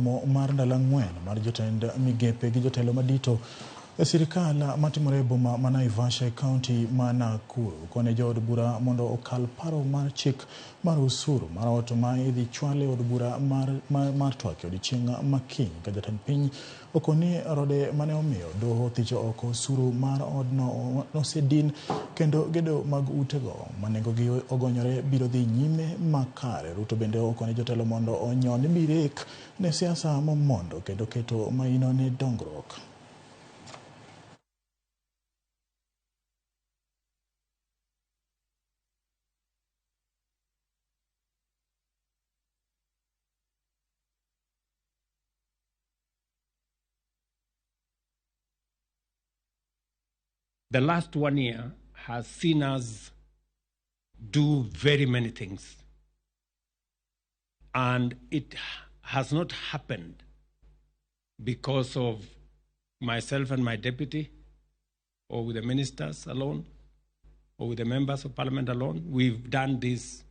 romo mar ndalo ang'wen mar jotend migepe gi jotelo madito sirikal matimore boma ma Naivasha County ma Nakuru kone jood bura mondo okal paro mar chik mar usuru mar ot ma idhi chwale od bura mar twak odiochieng' makiny ka jatend piny okoni rode mane omiyo doho thicho oko usuru mar odno nosedin kendo gedo mag utego manengogi ogonyore biro dhi nyime makare. Ruto bende okone jotelo mondo onyon brek ne siasa momondo kendo keto maino ne dongruok. The last 1 year has seen us do very many things. And it has not happened because of myself and my deputy, or with the ministers alone, or with the members of parliament alone. We've done this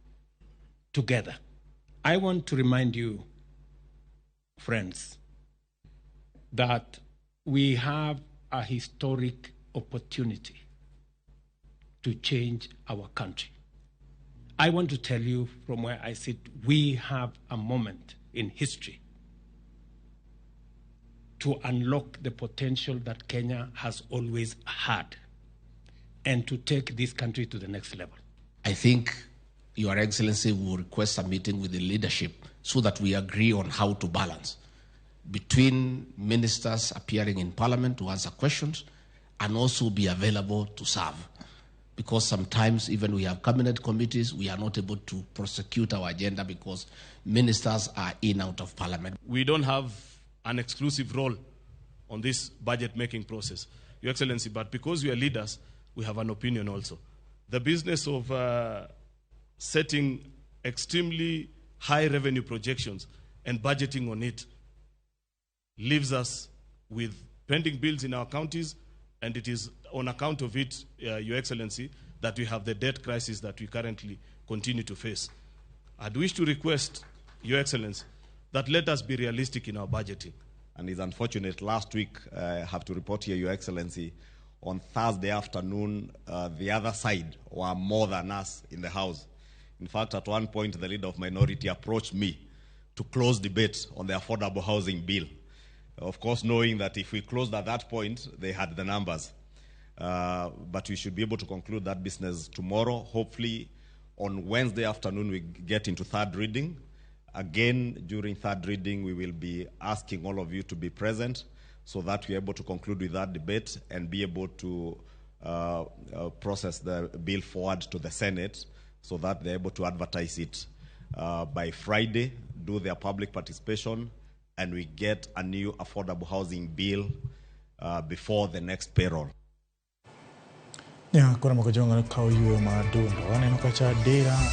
together. I want to remind you, friends, that we have a historic opportunity to change our country. I want to tell you from where I sit, we have a moment in history to unlock the potential that Kenya has always had and to take this country to the next level. I think Your Excellency will request a meeting with the leadership so that we agree on how to balance between ministers appearing in Parliament to answer questions and also be available to serve. Because sometimes even we have cabinet committees, we are not able to prosecute our agenda because ministers are in out of Parliament. We don't have an exclusive role on this budget-making process, Your Excellency, but because we are leaders, we have an opinion also. The business of setting extremely high revenue projections and budgeting on it leaves us with pending bills in our counties, and it is on account of it, Your Excellency, that we have the debt crisis that we currently continue to face. I'd wish to request, Your Excellency, that let us be realistic in our budgeting. And it's unfortunate, last week, I have to report here, Your Excellency, on Thursday afternoon, the other side were more than us in the House. In fact, at one point, the leader of minority approached me to close debate on the affordable housing bill. Of course, knowing that if we closed at that point, they had the numbers. But we should be able to conclude that business tomorrow. Hopefully, on Wednesday afternoon, we get into third reading. Again, during third reading, we will be asking all of you to be present so that we are able to conclude with that debate and be able to process the bill forward to the Senate so that they're able to advertise it by Friday, do their public participation, and we get a new affordable housing bill before the next payroll. Ya, kuna mkojonga na kauyo madundo. Wane nukacha dera.